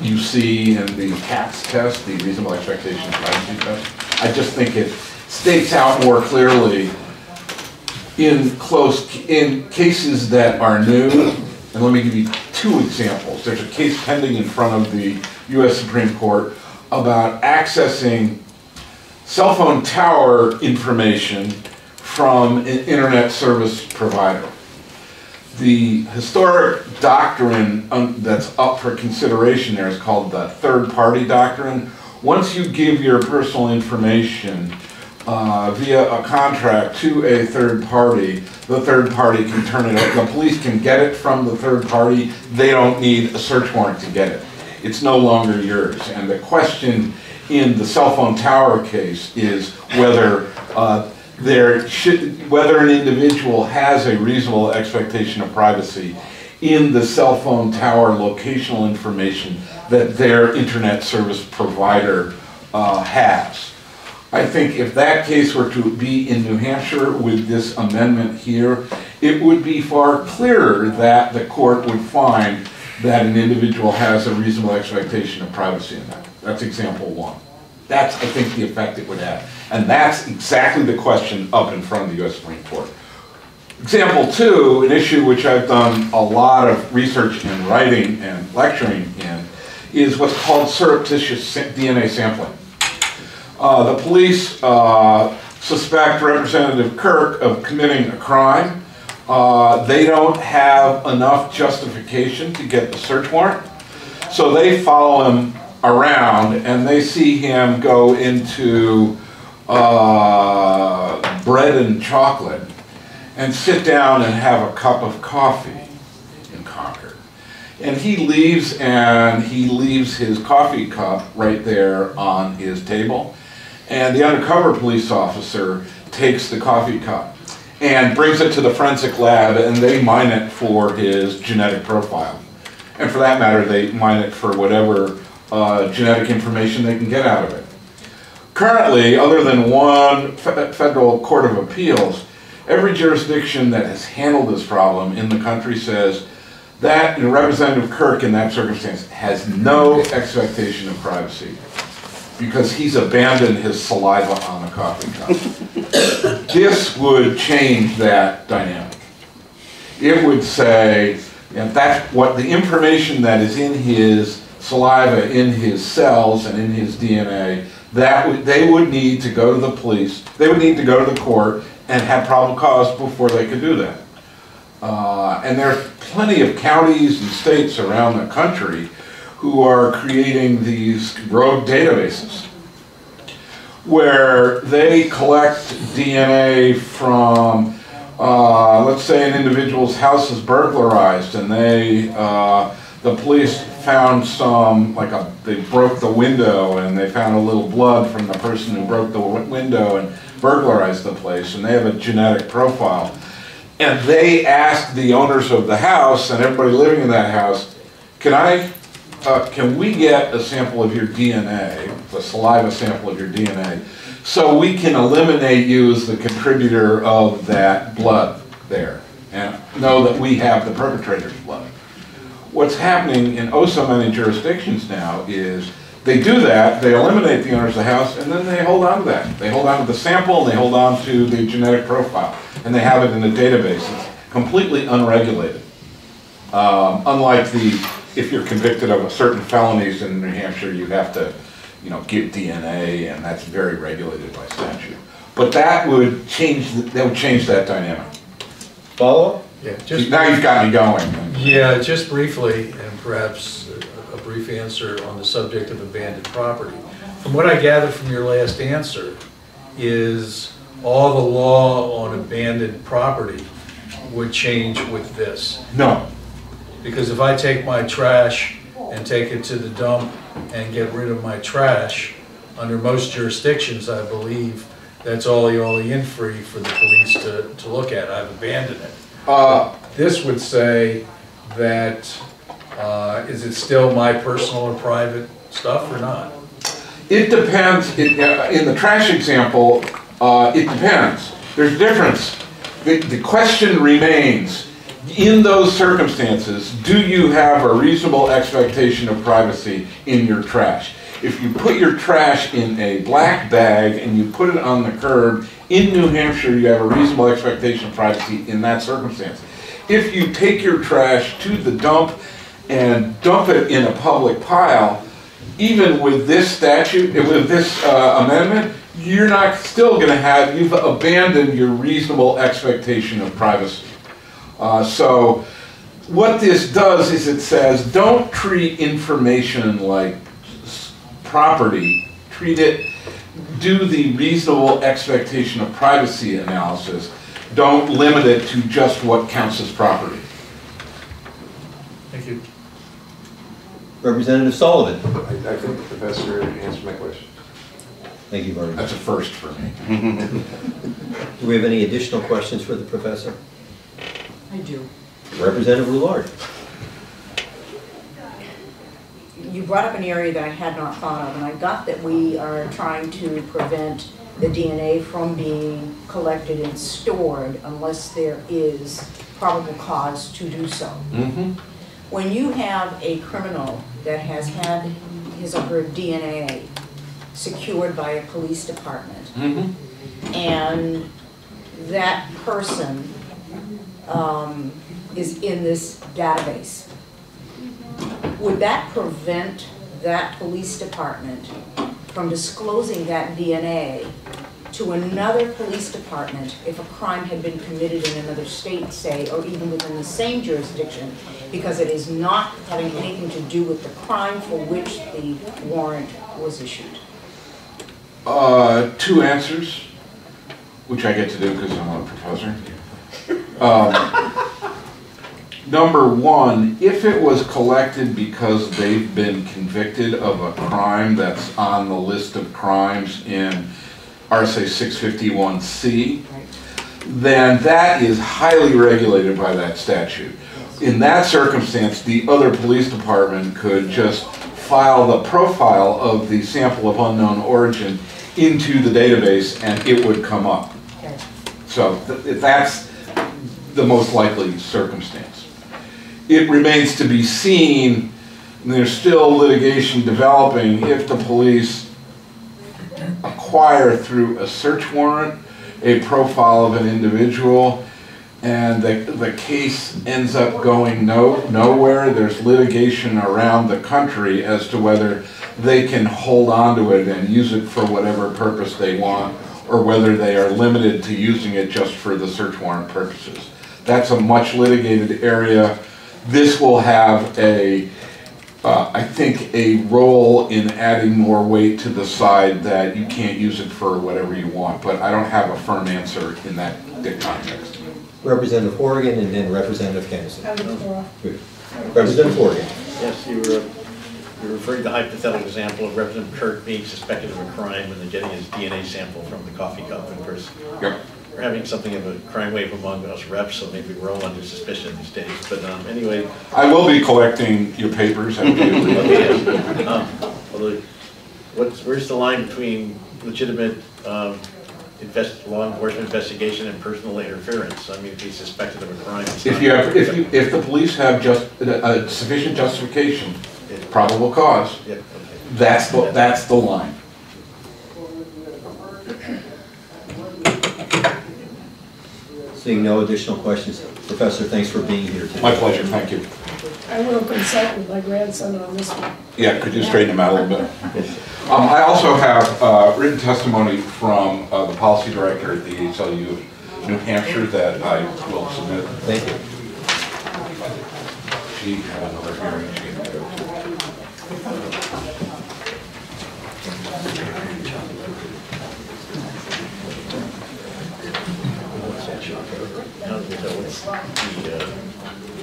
you see in the CACR test, the reasonable expectation of privacy test. I just think it states out more clearly in cases that are new. And let me give you two examples. There's a case pending in front of the U.S. Supreme Court about accessing cell phone tower information from an internet service provider. The historic doctrine that's up for consideration there is called the third-party doctrine. Once you give your personal information via a contract to a third party, the third party can turn it over. The police can get it from the third party. They don't need a search warrant to get it. It's no longer yours. And the question in the cell phone tower case is whether whether an individual has a reasonable expectation of privacy in the cell phone tower locational information that their internet service provider has. I think if that case were to be in New Hampshire with this amendment here, it would be far clearer that the court would find that an individual has a reasonable expectation of privacy in that. That's example one. That's, I think, the effect it would have. And that's exactly the question up in front of the U.S. Supreme Court. Example two, an issue which I've done a lot of research and writing and lecturing in, is what's called surreptitious DNA sampling. The police suspect Representative Kurk of committing a crime. They don't have enough justification to get the search warrant, so they follow him around and they see him go into bread and chocolate and sit down and have a cup of coffee in Concord. And he leaves his coffee cup right there on his table. And the undercover police officer takes the coffee cup and brings it to the forensic lab, and they mine it for his genetic profile. And for that matter, they mine it for whatever genetic information they can get out of it. Currently, other than one federal court of appeals, every jurisdiction that has handled this problem in the country says that Representative Kurk in that circumstance has no expectation of privacy because he's abandoned his saliva on the coffee cup. This would change that dynamic. It would say, that's what the information that is in his saliva, in his cells, and in his DNA, they would need to go to the police, they would need to go to the court and have probable cause before they could do that. And there are plenty of counties and states around the country who are creating these rogue databases where they collect DNA from, let's say an individual's house is burglarized and the police found they broke the window and they found a little blood from the person who broke the window and burglarized the place, and they have a genetic profile. And they asked the owners of the house and everybody living in that house, can we get a sample of your DNA, a saliva sample of your DNA, so we can eliminate you as the contributor of that blood there and know that we have the perpetrator's blood. What's happening in oh so many jurisdictions now is they do that, they eliminate the owners of the house, and then they hold on to that. They hold on to the sample and they hold on to the genetic profile, and they have it in a database. It's completely unregulated. Unlike if you're convicted of a certain felonies in New Hampshire, you have to, give DNA, and that's very regulated by statute. But that would change that dynamic. Follow-up? Yeah, Now you've got me going. Yeah, just briefly, and perhaps a brief answer on the subject of abandoned property. From what I gathered from your last answer is all the law on abandoned property would change with this. No. Because if I take my trash and take it to the dump and get rid of my trash, under most jurisdictions, I believe, that's ollie in free for the police to look at. I've abandoned it. This would say that, is it still my personal or private stuff or not? It depends. In the trash example, it depends. There's a difference. The question remains, in those circumstances, do you have a reasonable expectation of privacy in your trash? If you put your trash in a black bag and you put it on the curb, in New Hampshire, you have a reasonable expectation of privacy in that circumstance. If you take your trash to the dump and dump it in a public pile, even with this statute, with this amendment, you're not still going to have, you've abandoned your reasonable expectation of privacy. So what this does is it says, don't treat information like property, do the reasonable expectation of privacy analysis. Don't limit it to just what counts as property. Thank you. Representative Sullivan. I think the professor answered my question. Thank you very much. That's a first for me. Do we have any additional questions for the professor? I do. Representative Roulard. You brought up an area that I had not thought of, and I got that we are trying to prevent the DNA from being collected and stored unless there is probable cause to do so. Mm-hmm. When you have a criminal that has had his or her DNA secured by a police department, Mm-hmm. and that person is in this database, would that prevent that police department from disclosing that DNA to another police department if a crime had been committed in another state, say, or even within the same jurisdiction, because it is not having anything to do with the crime for which the warrant was issued? Two answers, which I get to do because I'm a professor. Number one, if it was collected because they've been convicted of a crime that's on the list of crimes in RSA 651C, then that is highly regulated by that statute. In that circumstance, the other police department could just file the profile of the sample of unknown origin into the database and it would come up. Okay. So that's the most likely circumstance. It remains to be seen, and there's still litigation developing, if the police acquire through a search warrant a profile of an individual and the case ends up going nowhere. There's litigation around the country as to whether they can hold on to it and use it for whatever purpose they want, or whether they are limited to using it just for the search warrant purposes. That's a much litigated area. This will have I think, a role in adding more weight to the side that you can't use it for whatever you want, but I don't have a firm answer in that context. Representative Horgan and then Representative Kennison. Representative Horgan. Yes, you were referring to the hypothetical example of Representative Kurk being suspected of a crime and then getting his DNA sample from the coffee cup. And of course, Yep. we're having something of a crime wave among us reps, so maybe we're all under suspicion these days. But anyway. I will be collecting your papers. Okay. Although, where's the line between legitimate law enforcement investigation and personal interference? I mean, if he's suspected of a crime. If the police have just a sufficient justification, probable cause, yeah, okay. that's the line. Seeing no additional questions, Professor, thanks for being here today. My pleasure, thank you. I will consult with my grandson on this one. Yeah, could you straighten him out a little bit? I also have written testimony from the policy director at the ACLU of New Hampshire that I will submit. Thank you. She had another hearing she had to go to.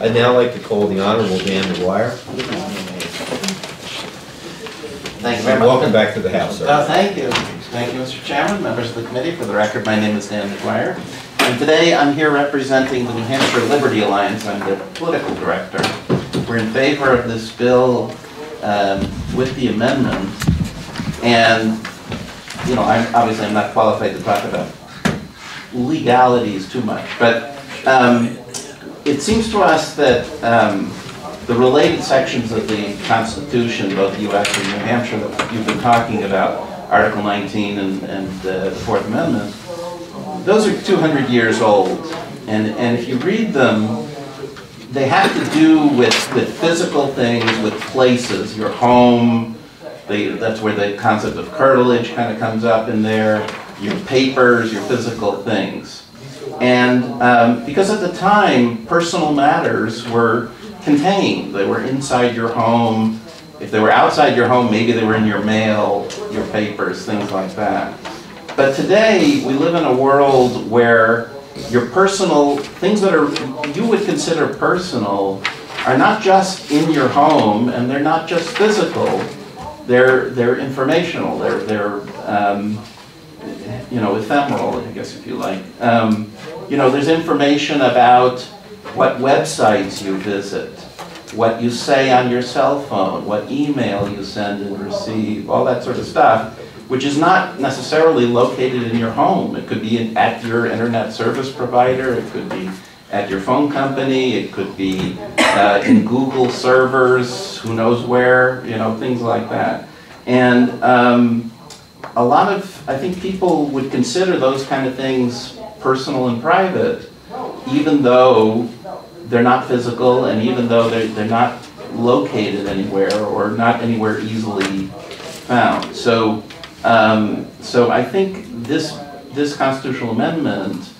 I'd now like to call the Honorable Dan McGuire. Thank you very much. Welcome back to the House, sir. Thank you. Thank you, Mr. Chairman, members of the committee. For the record, my name is Dan McGuire. And today I'm here representing the New Hampshire Liberty Alliance. I'm the political director. We're in favor of this bill with the amendment. And, you know, I'm not qualified to talk about legalities too much, but it seems to us that the related sections of the Constitution, both U.S. and New Hampshire, that you've been talking about, Article 19 and the Fourth Amendment, those are 200 years old. And if you read them, they have to do with physical things, with places, your home. That's where the concept of curtilage kind of comes up in there, your papers, your physical things. And because at the time, personal matters were contained. They were inside your home. If they were outside your home, maybe they were in your mail, your papers, things like that. But today, we live in a world where your personal, things that you would consider personal, are not just in your home, and they're not just physical. They're informational. They're you know, ephemeral, I guess, if you like. You know, there's information about what websites you visit, what you say on your cell phone, what email you send and receive, all that sort of stuff, which is not necessarily located in your home. It could be at your internet service provider, it could be at your phone company, it could be in Google servers, who knows where, you know, things like that. And a lot of, I think people would consider those kind of things personal and private, even though they're not physical and even though they're not located anywhere or not anywhere easily found. So I think this this constitutional amendment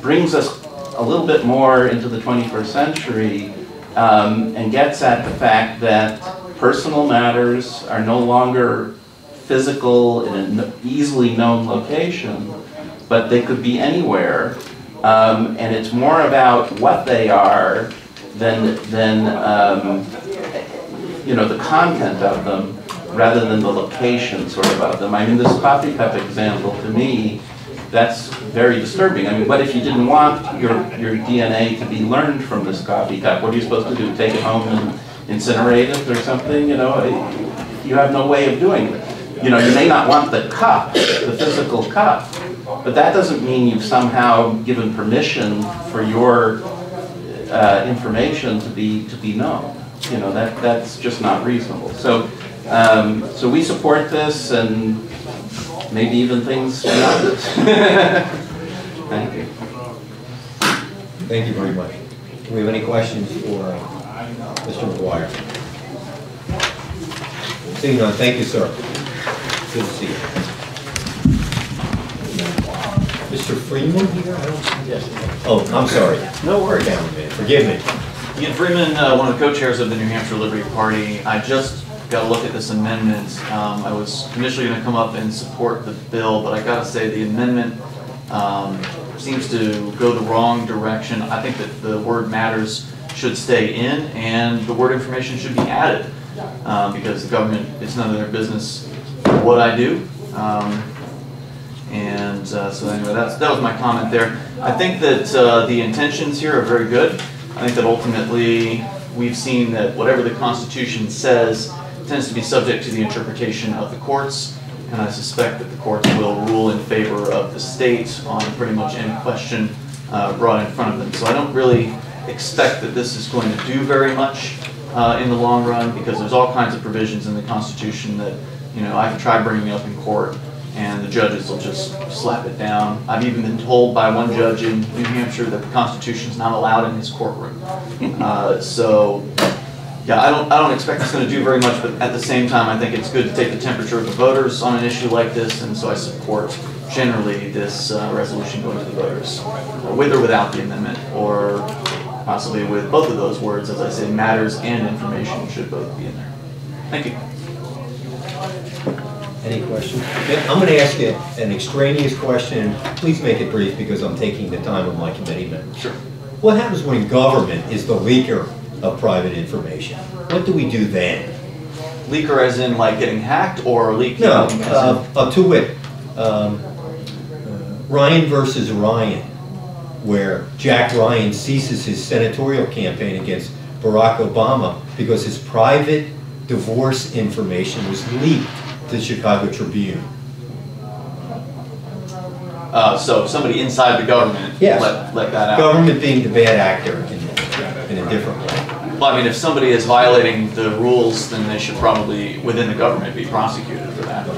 brings us a little bit more into the 21st century and gets at the fact that personal matters are no longer physical in an easily known location, but they could be anywhere. And it's more about what they are than you know, the content of them, rather than the location sort of them. I mean, this coffee cup example, to me, that's very disturbing. I mean, what if you didn't want your DNA to be learned from this coffee cup? What are you supposed to do, take it home and incinerate it or something? You know, you have no way of doing it. You know, you may not want the cup, the physical cup, but that doesn't mean you've somehow given permission for your information to be known. You know, that's just not reasonable. So, so we support this, and maybe even things beyond this. Thank you. Thank you very much. Do we have any questions for Mr. McGuire? Seeing none, thank you, sir. Good to see you. Mr. Freeman here? I don't see. Yes. Oh, I'm sorry. No worries. Down a minute. Forgive me. Ian Freeman, one of the co-chairs of the New Hampshire Liberty Party. I just got a look at this amendment. I was initially going to come up and support the bill, but I got to say the amendment seems to go the wrong direction. I think that the word matters should stay in, and the word information should be added, because the government, it's none of their business what I do. So anyway, that was my comment there. I think that the intentions here are very good. I think that ultimately we've seen that whatever the Constitution says tends to be subject to the interpretation of the courts, and I suspect that the courts will rule in favor of the state on pretty much any question brought in front of them. So I don't really expect that this is going to do very much in the long run, because there's all kinds of provisions in the Constitution that, you know, I can try bringing up in court and the judges will just slap it down. I've even been told by one judge in New Hampshire that the Constitution is not allowed in his courtroom. So, yeah, I don't expect it's going to do very much, but at the same time, I think it's good to take the temperature of the voters on an issue like this, and so I support generally this resolution going to the voters, with or without the amendment, or possibly with both of those words. As I say, matters and information should both be in there. Thank you. Any questions? I'm going to ask you an extraneous question. Please make it brief, because I'm taking the time of my committee members. Sure. What happens when government is the leaker of private information? What do we do then? Leaker as in like getting hacked, or leaking? No, to wit, Ryan versus Ryan, where Jack Ryan ceases his senatorial campaign against Barack Obama because his private divorce information was leaked to the Chicago Tribune. So somebody inside the government let that out. Government being the bad actor in a different way. Well, I mean, if somebody is violating the rules, then they should probably, within the government, be prosecuted for that, I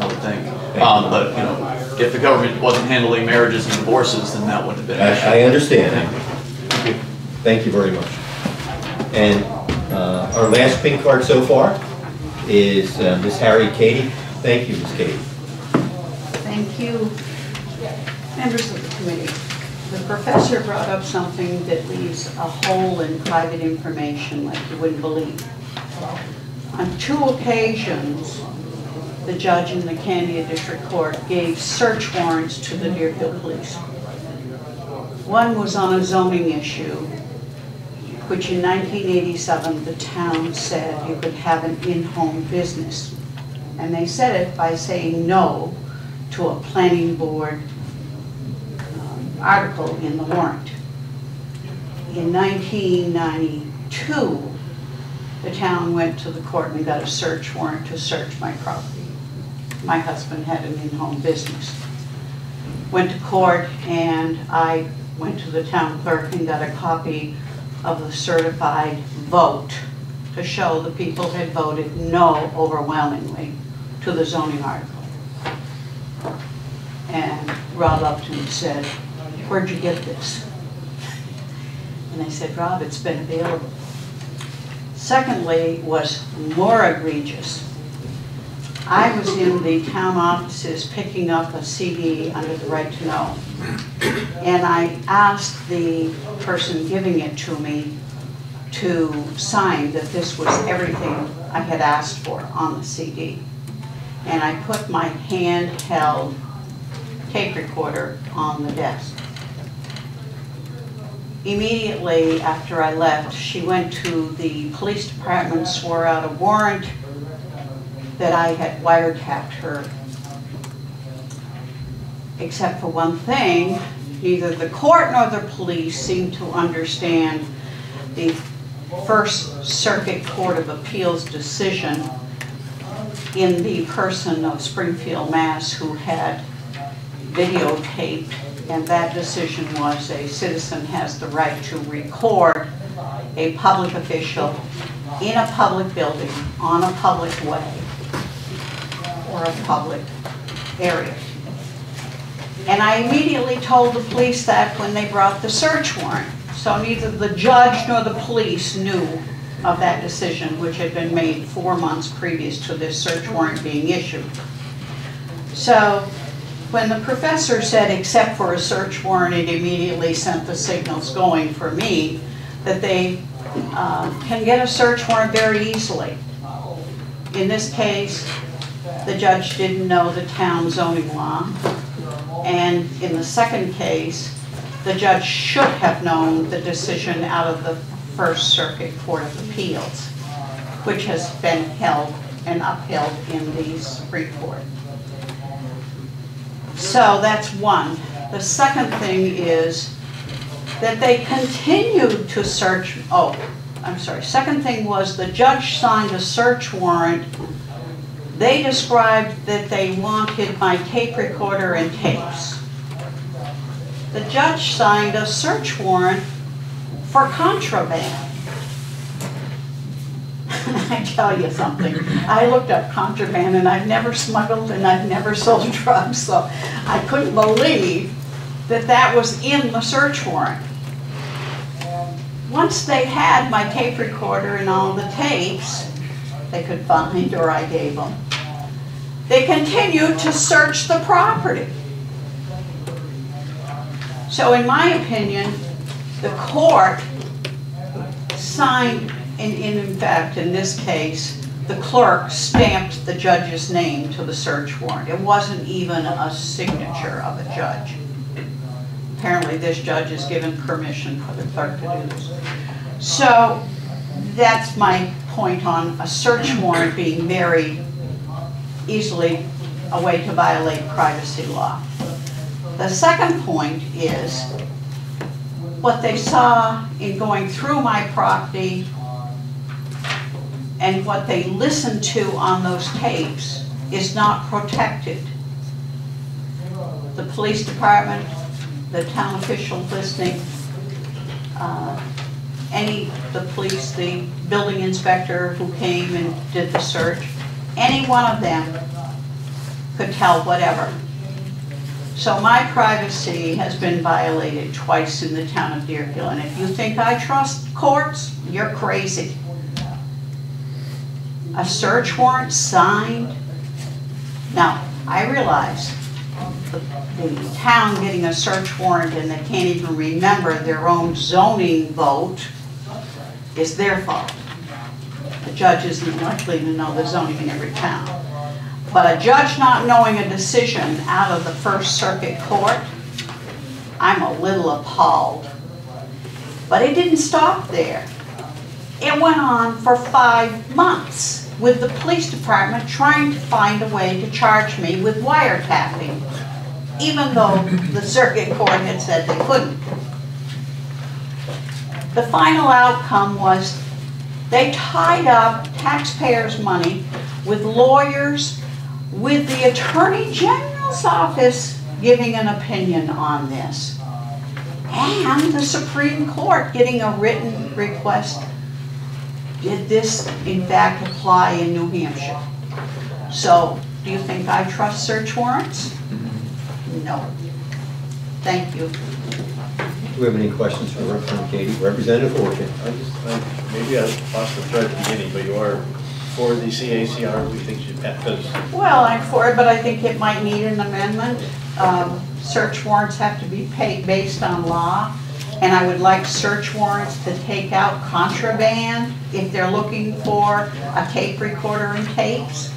would think. But, you know, if the government wasn't handling marriages and divorces, then that wouldn't have been an issue. I understand. Thank you. Thank you very much. And our last pink card so far is Ms. Harriet Cady. Thank you, Ms. Cady. Thank you, members of the committee. The professor brought up something that leaves a hole in private information like you wouldn't believe. On 2 occasions, the judge in the Candia District Court gave search warrants to the Deerfield Police. One was on a zoning issue, which in 1987 the town said you could have an in-home business. And they said it by saying no to a planning board article in the warrant. In 1992, the town went to the court and got a search warrant to search my property. My husband had an in-home business. Went to court, and I went to the town clerk and got a copy of the certified vote to show the people had voted no overwhelmingly to the zoning article. And Rob Upton said, "Where'd you get this?" And I said, "Rob, it's been available." Secondly, was more egregious. I was in the town offices picking up a CD under the right to know. And I asked the person giving it to me to sign that this was everything I had asked for on the CD. And I put my handheld tape recorder on the desk. Immediately after I left, she went to the police department, swore out a warrant that I had wiretapped her. Except for one thing, neither the court nor the police seemed to understand the First Circuit Court of Appeals decision in the person of Springfield, Mass, who had videotaped, and that decision was a citizen has the right to record a public official in a public building, on a public way, or a public area. And I immediately told the police that when they brought the search warrant. So neither the judge nor the police knew of that decision, which had been made 4 months previous to this search warrant being issued. So when the professor said, except for a search warrant, it immediately sent the signals going for me that they can get a search warrant very easily. In this case, the judge didn't know the town zoning law. And in the second case, the judge should have known the decision out of the First Circuit Court of Appeals, which has been held and upheld in the Supreme Court. So that's one. The second thing is that they continued to search. Second thing was the judge signed a search warrant. They described that they wanted my tape recorder and tapes. The judge signed a search warrant for contraband. I tell you something, I looked up contraband and I've never smuggled and I've never sold drugs, so I couldn't believe that that was in the search warrant. Once they had my tape recorder and all the tapes they could find, or I gave them, they continued to search the property. So in my opinion, the court signed, in fact, in this case, the clerk stamped the judge's name to the search warrant. It wasn't even a signature of a judge. Apparently this judge is given permission for the clerk to do this. So that's my point on a search warrant being very easily a way to violate privacy law. The second point is what they saw in going through my property and what they listened to on those tapes is not protected. The police department, the town officials listening, the police, the building inspector who came and did the search, any one of them could tell whatever. So my privacy has been violated twice in the town of Deerfield, and if you think I trust courts, you're crazy. A search warrant signed. Now, I realize the town getting a search warrant and they can't even remember their own zoning vote is their fault. The judge isn't likely to know the zoning in every town. But a judge not knowing a decision out of the First Circuit Court, I'm a little appalled. But it didn't stop there. It went on for 5 months with the police department trying to find a way to charge me with wiretapping, even though the circuit court had said they couldn't. The final outcome was they tied up taxpayers' money with lawyers, with the Attorney General's office giving an opinion on this, and the Supreme Court getting a written request. Did this in fact apply in New Hampshire? So, do you think I trust search warrants? No. Thank you. Do we have any questions for Katie? Representative Orchard. Maybe I lost the thread at the beginning, but you are for the CACR, we think should pass, because Well, I'm for it, but I think it might need an amendment. Search warrants have to be paid based on law, and I would like search warrants to take out contraband if they're looking for a tape recorder and tapes.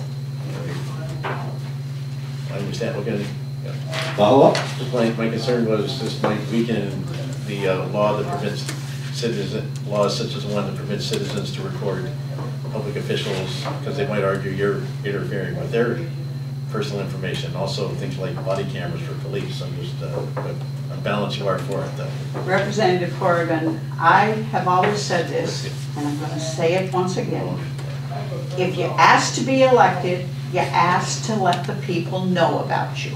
I understand, we're gonna, Follow up? just my concern was this might weaken the law that permits laws such as the one that permits citizens to record public officials, because they might argue you're interfering with their personal information. Also, things like body cameras for police. I'm just, on balance, you are for it, though. Representative Corrigan, I have always said this, and I'm going to say it once again. If you ask to be elected, you ask to let the people know about you.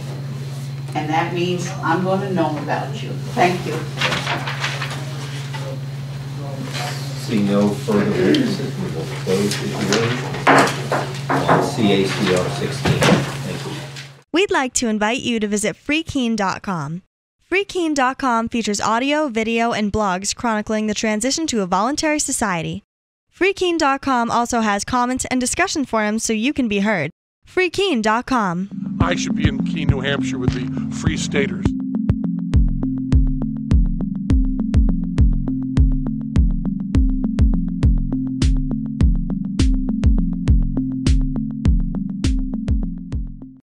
And that means I'm going to know about you. Thank you. Seeing no further witnesses, we will close the hearing on CACR 16. Thank you. We'd like to invite you to visit freekeen.com. Freekeen.com features audio, video, and blogs chronicling the transition to a voluntary society. Freekeen.com also has comments and discussion forums so you can be heard. Freekeen.com. I should be in Keene, New Hampshire with the Free Staters.